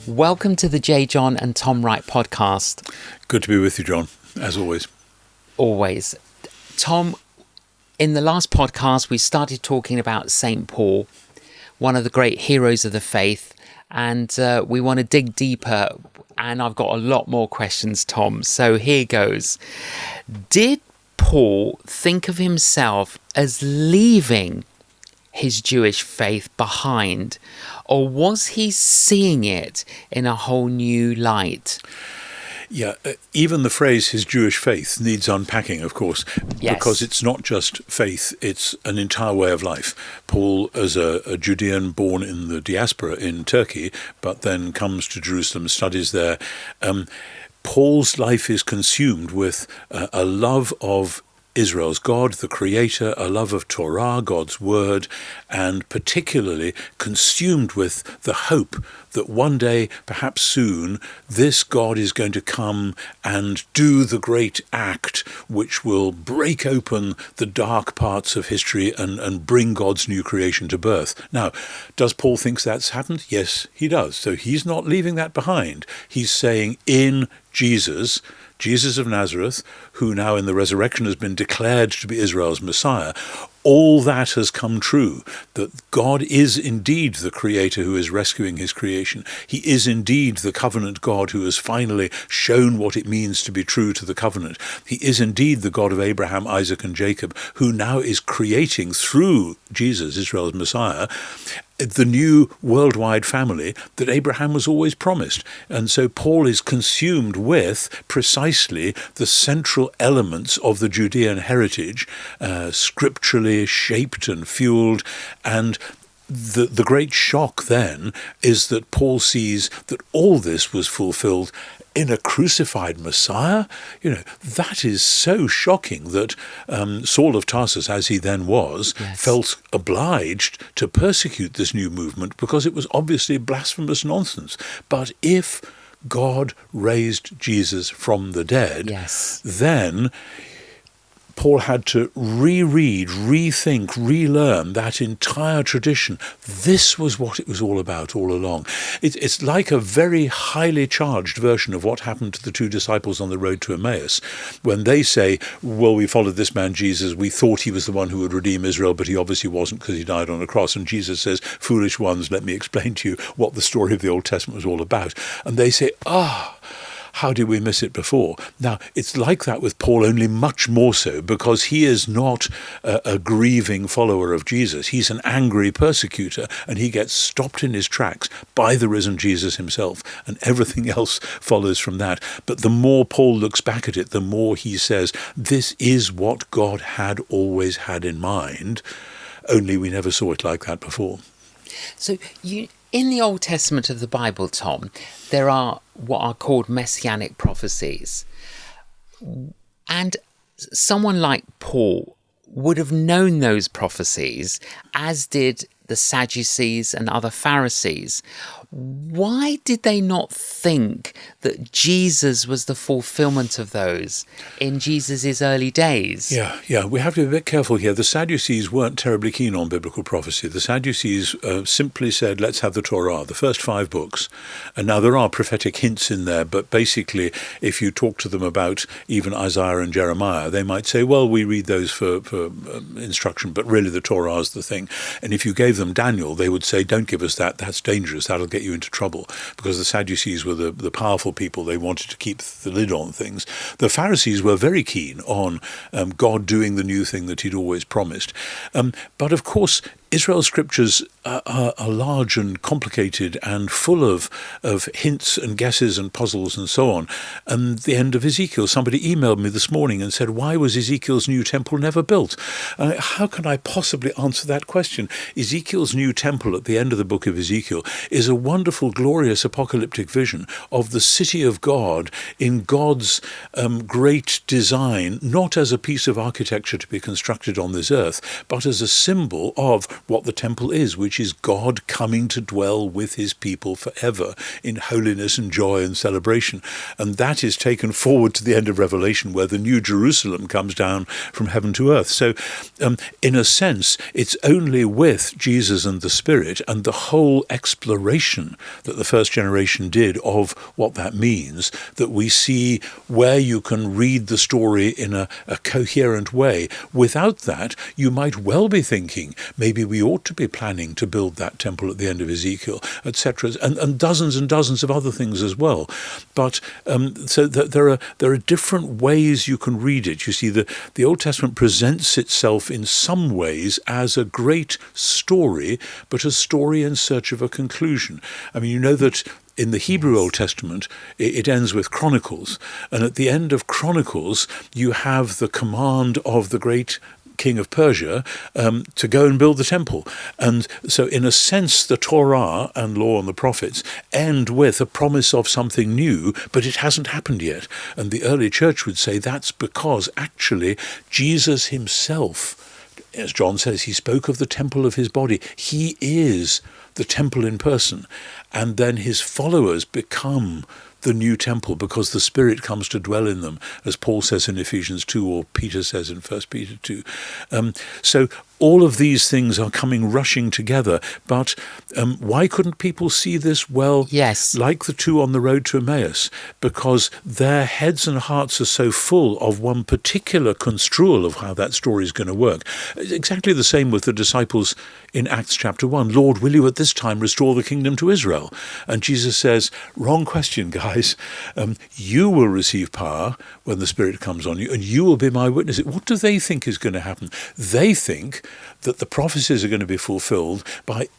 Welcome to the J.John and Tom Wright podcast. Good to be with you, John, as always. Always. Tom, in the last podcast, we started talking about St. Paul, one of the great heroes of the faith, and we want to dig deeper, and I've got a lot more questions, Tom, so here goes. Did Paul think of himself as leaving his Jewish faith behind, or was he seeing it in a whole new light? Yeah, even the phrase his Jewish faith needs unpacking, of course, because it's not just faith, it's an entire way of life. Paul, as a Judean born in the diaspora in Turkey, but then comes to Jerusalem, studies there, Paul's life is consumed with a love of Israel's God, the Creator, a love of Torah, God's Word, and particularly consumed with the hope that one day, perhaps soon, this God is going to come and do the great act which will break open the dark parts of history and bring God's new creation to birth. Now, does Paul think that's happened? Yes, he does. So he's not leaving that behind. He's saying in Jesus of Nazareth, who now in the resurrection has been declared to be Israel's Messiah, all that has come true, that God is indeed the Creator who is rescuing his creation. He is indeed the covenant God who has finally shown what it means to be true to the covenant. He is indeed the God of Abraham, Isaac, and Jacob, who now is creating through Jesus, Israel's Messiah, the new worldwide family that Abraham was always promised. And so Paul is consumed with precisely the central elements of the Judean heritage, scripturally shaped and fueled. And the great shock then is that Paul sees that all this was fulfilled in a crucified Messiah. You know, that is so shocking that Saul of Tarsus, as he then was, felt obliged to persecute this new movement because it was obviously blasphemous nonsense. But if God raised Jesus from the dead, then Paul had to reread, rethink, relearn that entire tradition. This was what it was all about all along. It's like a very highly charged version of what happened to the two disciples on the road to Emmaus, when they say, well, we followed this man Jesus, we thought he was the one who would redeem Israel, but he obviously wasn't because he died on a cross. And Jesus says, foolish ones, let me explain to you what the story of the Old Testament was all about. And they say, how did we miss it before? Now, it's like that with Paul, only much more so, because he is not a grieving follower of Jesus. He's an angry persecutor, and he gets stopped in his tracks by the risen Jesus himself, and everything else follows from that. But the more Paul looks back at it, the more he says, this is what God had always had in mind, only we never saw it like that before. So in the Old Testament of the Bible, Tom, there are what are called Messianic prophecies. And someone like Paul would have known those prophecies, as did the Sadducees and other Pharisees. Why did they not think that Jesus was the fulfillment of those in Jesus' early days? Yeah, we have to be a bit careful here. The Sadducees weren't terribly keen on biblical prophecy. The Sadducees simply said, let's have the Torah, the first 5 books. And now there are prophetic hints in there, but basically, if you talk to them about even Isaiah and Jeremiah, they might say, well, we read those for instruction, but really the Torah is the thing. And if you gave them Daniel, they would say, don't give us that, that's dangerous, that'll get you into trouble, because the Sadducees were the powerful people. They wanted to keep the lid on things. The Pharisees were very keen on God doing the new thing that he'd always promised. But of course, Israel's scriptures are large and complicated and full of hints and guesses and puzzles and so on. And the end of Ezekiel, somebody emailed me this morning and said, why was Ezekiel's new temple never built? How can I possibly answer that question? Ezekiel's new temple at the end of the book of Ezekiel is a wonderful, glorious apocalyptic vision of the city of God in God's great design, not as a piece of architecture to be constructed on this earth, but as a symbol of what the temple is, which is God coming to dwell with his people forever in holiness and joy and celebration. And that is taken forward to the end of Revelation, where the new Jerusalem comes down from heaven to earth. So in a sense, it's only with Jesus and the Spirit and the whole exploration that the first generation did of what that means that we see where you can read the story in a coherent way. Without that, you might well be thinking, maybe we ought to be planning to build that temple at the end of Ezekiel, etc., and dozens of other things as well. But so that there are different ways you can read it. You see, the Old Testament presents itself in some ways as a great story, but a story in search of a conclusion. I mean, you know that in the Hebrew Old Testament, it ends with Chronicles. And at the end of Chronicles, you have the command of the great king of Persia to go and build the temple. And so in a sense, the Torah and law and the prophets end with a promise of something new, but it hasn't happened yet. And the early church would say that's because actually Jesus himself, as John says, he spoke of the temple of his body. He is the temple in person. And then his followers become the new temple because the Spirit comes to dwell in them, as Paul says in Ephesians 2 or Peter says in 1 Peter 2. So all of these things are coming rushing together. But why couldn't people see this? Well, yes, like the two on the road to Emmaus, because their heads and hearts are so full of one particular construal of how that story is going to work. Exactly the same with the disciples in Acts chapter 1. Lord, will you at this time restore the kingdom to Israel? And Jesus says, wrong question, guys. You will receive power when the Spirit comes on you, and you will be my witnesses. What do they think is going to happen? They think that the prophecies are going to be fulfilled by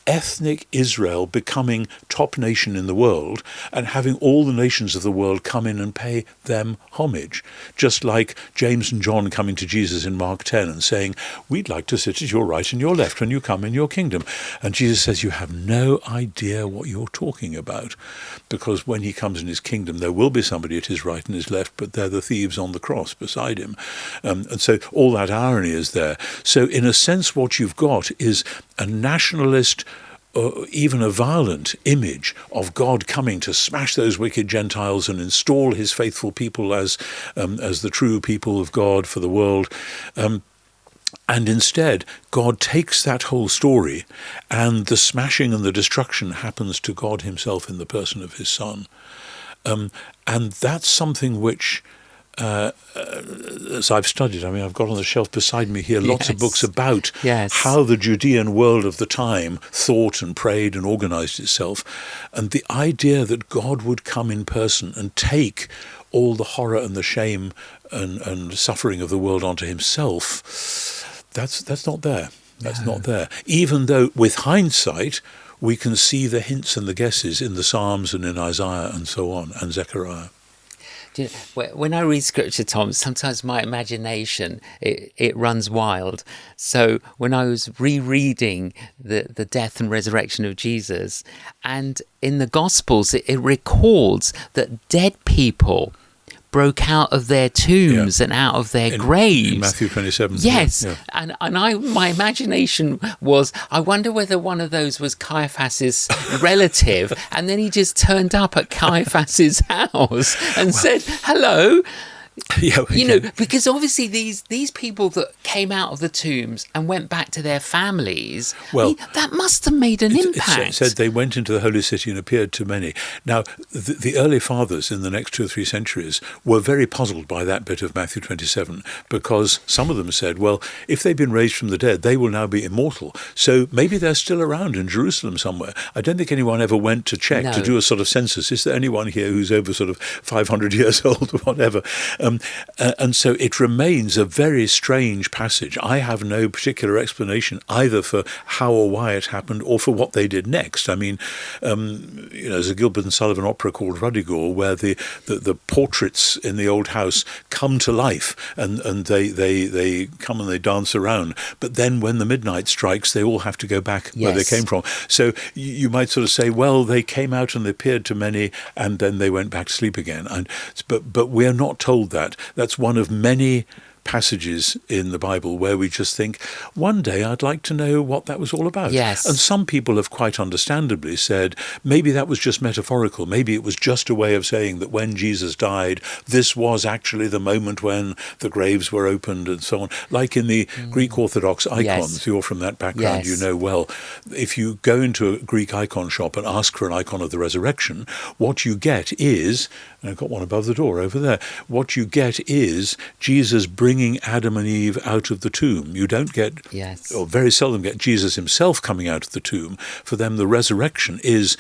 ethnic Israel becoming top nation in the world and having all the nations of the world come in and pay them homage. Just like James and John coming to Jesus in Mark 10 and saying, we'd like to sit at your right and your left when you come in your kingdom. And Jesus says, you have no idea what you're talking about, because when he comes in his kingdom, there will be somebody at his right and his left, but they're the thieves on the cross beside him. And so all that irony is there. So in a sense, what you've got is a nationalist, or even a violent image of God coming to smash those wicked Gentiles and install his faithful people as the true people of God for the world. And instead, God takes that whole story, and the smashing and the destruction happens to God himself in the person of his Son. And that's something which, as I've studied, I mean, I've got on the shelf beside me here lots of books about how the Judean world of the time thought and prayed and organized itself. And the idea that God would come in person and take all the horror and the shame and suffering of the world onto himself, that's not there. That's not there. Even though, with hindsight, we can see the hints and the guesses in the Psalms and in Isaiah and so on, and Zechariah. Do you know, when I read scripture, Tom, sometimes my imagination, it runs wild. So when I was rereading the death and resurrection of Jesus, and in the Gospels, it records that dead people broke out of their tombs and out of their graves. In Matthew 27. Yes. Yeah. And my imagination was, I wonder whether one of those was Caiaphas's relative, and then he just turned up at Caiaphas's house and said, hello. Because obviously these people that came out of the tombs and went back to their families, that must have made an impact. It said they went into the holy city and appeared to many. Now, the early fathers in the next 2 or 3 centuries were very puzzled by that bit of Matthew 27, because some of them said, well, if they've been raised from the dead, they will now be immortal. So maybe they're still around in Jerusalem somewhere. I don't think anyone ever went to check, to do a sort of census. Is there anyone here who's over sort of 500 years old or whatever? And so it remains a very strange passage. I have no particular explanation either for how or why it happened or for what they did next. I mean, there's a Gilbert and Sullivan opera called Ruddigore, where the portraits in the old house come to life and they come and they dance around. But then when the midnight strikes, they all have to go back where they came from. So you might sort of say, well, they came out and they appeared to many and then they went back to sleep again. But we are not told that. That's one of many passages in the Bible where we just think, one day I'd like to know what that was all about. Yes. And some people have quite understandably said, maybe that was just metaphorical. Maybe it was just a way of saying that when Jesus died, this was actually the moment when the graves were opened and so on. Like in the Greek Orthodox icons, you're from that background, you know well. If you go into a Greek icon shop and ask for an icon of the resurrection, what you get is, and I've got one above the door over there, what you get is Jesus bringing Adam and Eve out of the tomb. You don't get, or very seldom get, Jesus himself coming out of the tomb. For them, the resurrection is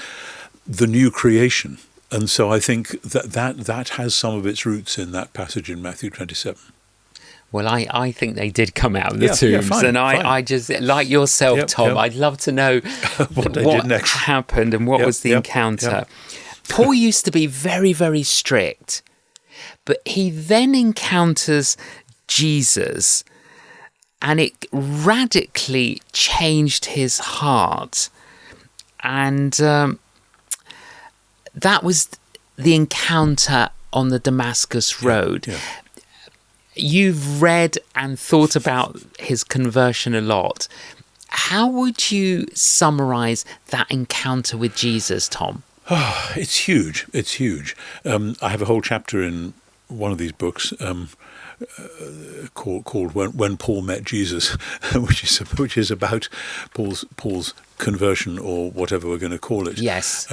the new creation. And so I think that has some of its roots in that passage in Matthew 27. Well, I think they did come out of the tombs. Fine, and I just, like yourself, Tom, I'd love to know what did next happened and what was the encounter. Paul used to be very, very strict, but he then encounters Jesus and it radically changed his heart. And that was the encounter on the Damascus Road. You've read and thought about his conversion a lot. How would you summarize that encounter with Jesus, Tom? Oh, it's huge. It's huge. I have a whole chapter in one of these books called "When Paul Met Jesus," which is about Paul's conversion, or whatever we're going to call it. Yes.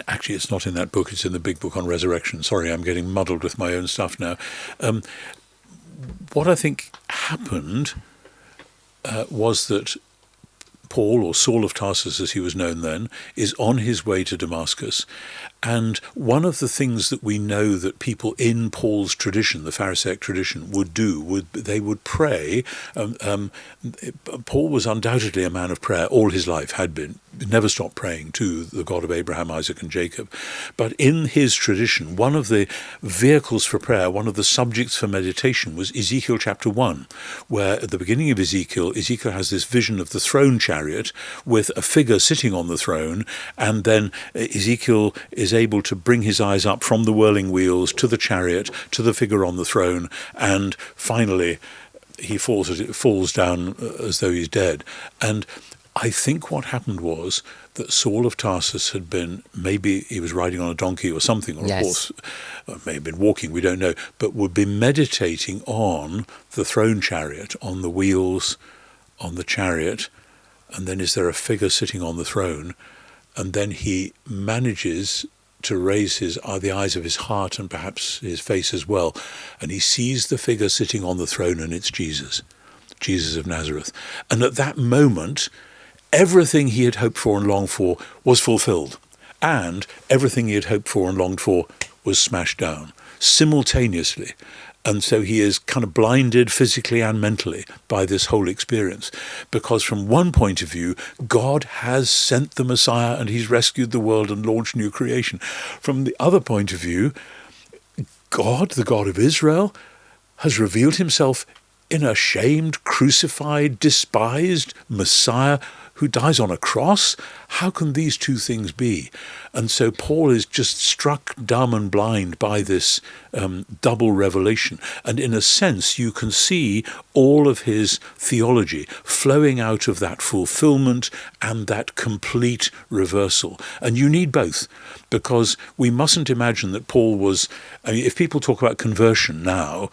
Actually, it's not in that book. It's in the big book on resurrection. Sorry, I'm getting muddled with my own stuff now. What I think happened was that Paul, or Saul of Tarsus as he was known then, is on his way to Damascus. And one of the things that we know that people in Paul's tradition, the Pharisaic tradition, would do, they would pray. Paul was undoubtedly a man of prayer all his life, had been, never stopped praying to the God of Abraham, Isaac and Jacob. But in his tradition, one of the vehicles for prayer, one of the subjects for meditation was Ezekiel chapter 1, where at the beginning of Ezekiel has this vision of the throne chariot with a figure sitting on the throne, and then Ezekiel is able to bring his eyes up from the whirling wheels to the chariot, to the figure on the throne, and finally he falls down as though he's dead. And I think what happened was that Saul of Tarsus had been, maybe he was riding on a donkey or something, or a horse, or may have been walking, we don't know, but would be meditating on the throne chariot, on the wheels, on the chariot, and then is there a figure sitting on the throne, and then he manages to raise the eyes of his heart and perhaps his face as well, and he sees the figure sitting on the throne, and it's Jesus of Nazareth. And at that moment, everything he had hoped for and longed for was fulfilled, and everything he had hoped for and longed for was smashed down simultaneously. And so he is kind of blinded physically and mentally by this whole experience, because from one point of view, God has sent the Messiah and he's rescued the world and launched new creation. From the other point of view, God, the God of Israel, has revealed himself in a shamed, crucified, despised Messiah who dies on a cross. How can these two things be? And so Paul is just struck dumb and blind by this double revelation. And in a sense, you can see all of his theology flowing out of that fulfillment and that complete reversal. And you need both, because we mustn't imagine that Paul was, if people talk about conversion now,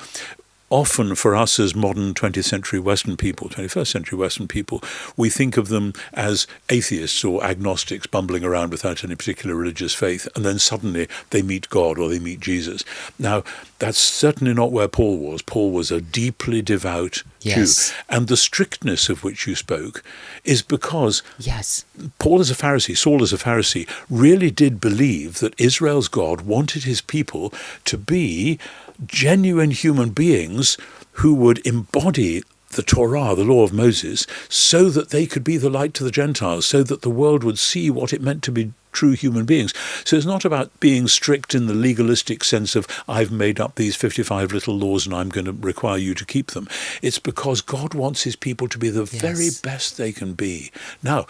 often for us as modern 20th century Western people, 21st century Western people, we think of them as atheists or agnostics bumbling around without any particular religious faith, and then suddenly they meet God or they meet Jesus. Now, that's certainly not where Paul was. Paul was a deeply devout Jew. And the strictness of which you spoke is because Paul as a Pharisee, Saul as a Pharisee, really did believe that Israel's God wanted his people to be genuine human beings who would embody the Torah, the law of Moses, so that they could be the light to the Gentiles, so that the world would see what it meant to be true human beings. So it's not about being strict in the legalistic sense of, I've made up these 55 little laws and I'm going to require you to keep them. It's because God wants his people to be the very best they can be. Now,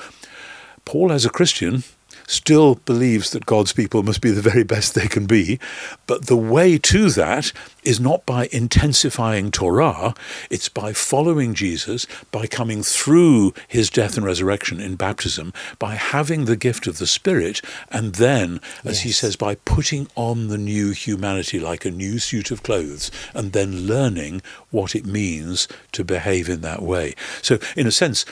Paul as a Christian still believes that God's people must be the very best they can be. But the way to that is not by intensifying Torah, it's by following Jesus, by coming through his death and resurrection in baptism, by having the gift of the Spirit, and then, as he says, by putting on the new humanity like a new suit of clothes, and then learning what it means to behave in that way. So, in a sense,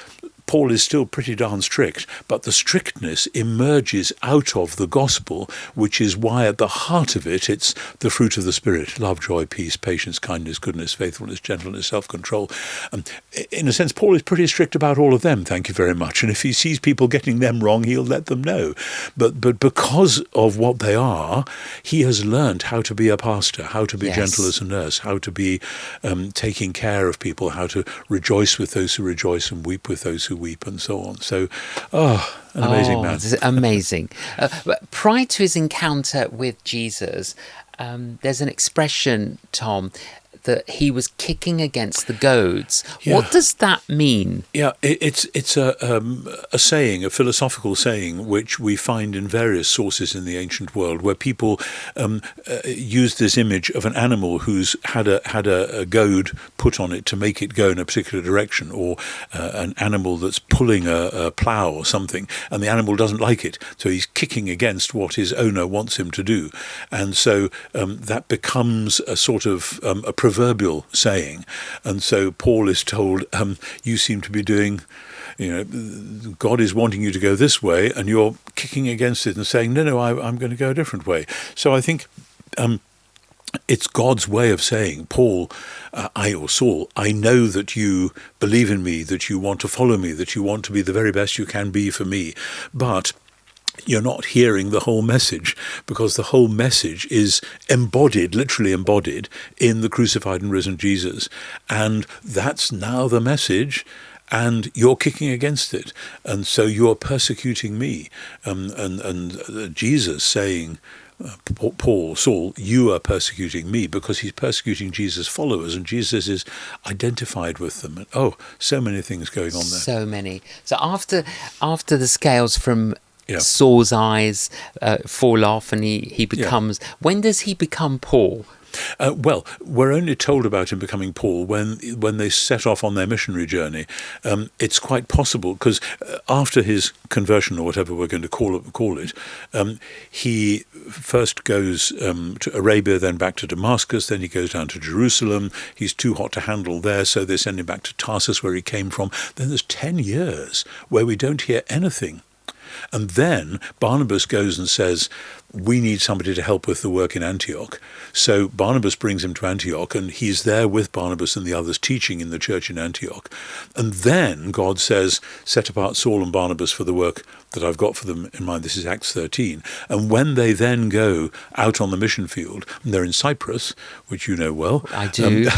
Paul is still pretty darn strict, but the strictness emerges out of the gospel, which is why at the heart of it, it's the fruit of the Spirit: love, joy, peace, patience, kindness, goodness, faithfulness, gentleness, self-control. In a sense, Paul is pretty strict about all of them, thank you very much. And if he sees people getting them wrong, he'll let them know. But because of what they are, he has learned how to be a pastor, how to be gentle as a nurse, how to be taking care of people, how to rejoice with those who rejoice and weep with those who weep, and so on. So, an amazing man. This is amazing. But prior to his encounter with Jesus, there's an expression, Tom, that he was kicking against the goads. Yeah. What does that mean? Yeah, it's a saying, a philosophical saying, which we find in various sources in the ancient world, where people use this image of an animal who's had a goad put on it to make it go in a particular direction, or an animal that's pulling a plough or something, and the animal doesn't like it, so he's kicking against what his owner wants him to do. And so that becomes a sort of a proverbial saying. And so Paul is told, you seem to be doing, God is wanting you to go this way, and you're kicking against it and saying, no, I'm going to go a different way. So I think it's God's way of saying, Paul, or Saul, I know that you believe in me, that you want to follow me, that you want to be the very best you can be for me, but you're not hearing the whole message, because the whole message is embodied, literally embodied, in the crucified and risen Jesus. And that's now the message, and you're kicking against it. And so you're persecuting me. And Jesus saying, Paul, Saul, you are persecuting me, because he's persecuting Jesus' followers, and Jesus is identified with them. And so many things going on there. So many. So after the scales from Saul's eyes fall off, and he becomes... When does he become Paul? Well, we're only told about him becoming Paul when they set off on their missionary journey. It's quite possible, because after his conversion, or whatever we're going to call it, he first goes to Arabia, then back to Damascus, then he goes down to Jerusalem. He's too hot to handle there, so they send him back to Tarsus, where he came from. Then there's 10 years where we don't hear anything. And then Barnabas goes and says, we need somebody to help with the work in Antioch. So Barnabas brings him to Antioch, and he's there with Barnabas and the others teaching in the church in Antioch. And then God says, set apart Saul and Barnabas for the work that I've got for them in mind. This is Acts 13. And when they then go out on the mission field, and they're in Cyprus, which you know well. I do.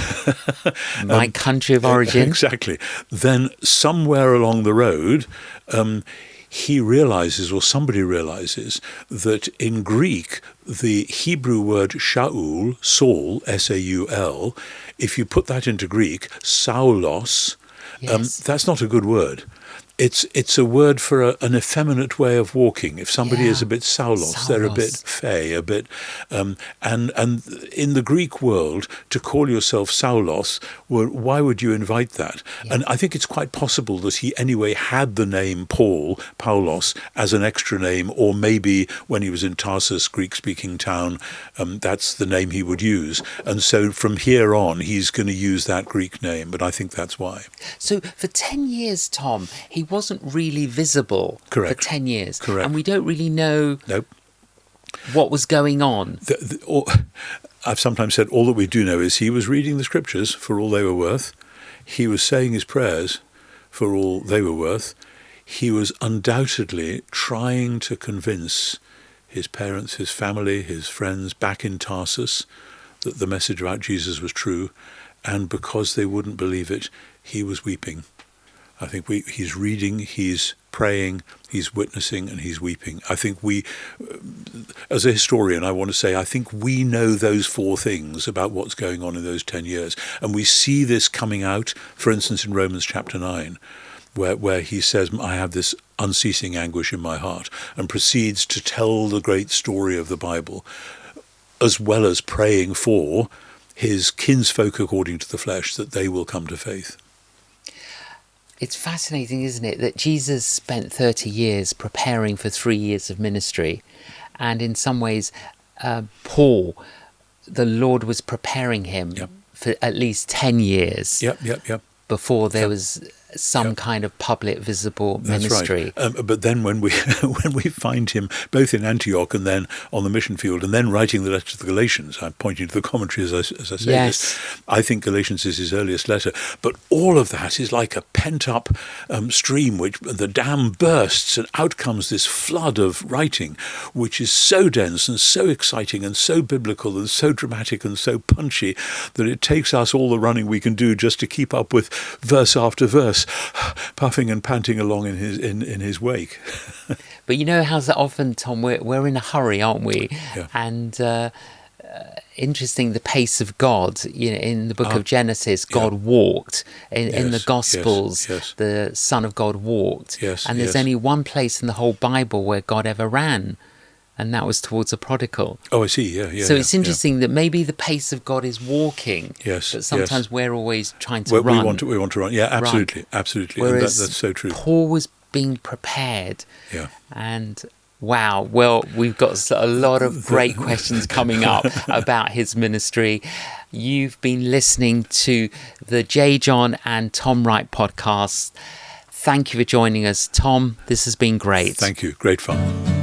My country of origin. Exactly. Then somewhere along the road, he realizes, or somebody realizes, that in Greek, the Hebrew word Shaul, Saul, S-A-U-L, if you put that into Greek, Saulos, that's not a good word. It's a word for an effeminate way of walking. If somebody is a bit Saulos, they're a bit fey, a bit, and in the Greek world, to call yourself Saulos, well, why would you invite that? Yeah. And I think it's quite possible that he anyway had the name Paul, Paulos, as an extra name, or maybe when he was in Tarsus, Greek-speaking town, that's the name he would use. And so from here on, he's going to use that Greek name, but I think that's why. So for 10 years, Tom, he wasn't really visible. Correct. For 10 years. Correct. And we don't really know what was going on. I've sometimes said all that we do know is he was reading the scriptures for all they were worth. He was saying his prayers for all they were worth. He was undoubtedly trying to convince his parents, his family, his friends back in Tarsus that the message about Jesus was true. And because they wouldn't believe it, he was weeping. I think he's reading, he's praying, he's witnessing, and he's weeping. I think as a historian, I want to say, I think we know those four things about what's going on in those 10 years. And we see this coming out, for instance, in Romans chapter 9, where he says, I have this unceasing anguish in my heart, and proceeds to tell the great story of the Bible, as well as praying for his kinsfolk according to the flesh, that they will come to faith. It's fascinating, isn't it, that Jesus spent 30 years preparing for 3 years of ministry. And in some ways, Paul, the Lord was preparing him for at least 10 years before there was some kind of public, visible ministry. That's right. But then when we find him both in Antioch and then on the mission field and then writing the letter to the Galatians, I'm pointing to the commentary as I say this, I think Galatians is his earliest letter. But all of that is like a pent-up stream, which the dam bursts and out comes this flood of writing, which is so dense and so exciting and so biblical and so dramatic and so punchy that it takes us all the running we can do just to keep up with verse after verse, puffing and panting along in his wake. But you know how often, Tom, we're in a hurry, aren't we? Yeah. And interesting, the pace of God. You know, in the book of Genesis, God walked. In the Gospels, the Son of God walked. And there's only one place in the whole Bible where God ever ran, and that was towards a prodigal. Oh, I see. Yeah. So it's interesting that maybe the pace of God is walking. Yes. But sometimes we're always trying to run. We want to run. Yeah, absolutely. Whereas that's so true. Paul was being prepared. Yeah. And wow, well, we've got a lot of great questions coming up about his ministry. You've been listening to the J.John and Tom Wright podcast. Thank you for joining us, Tom. This has been great. Thank you. Great fun.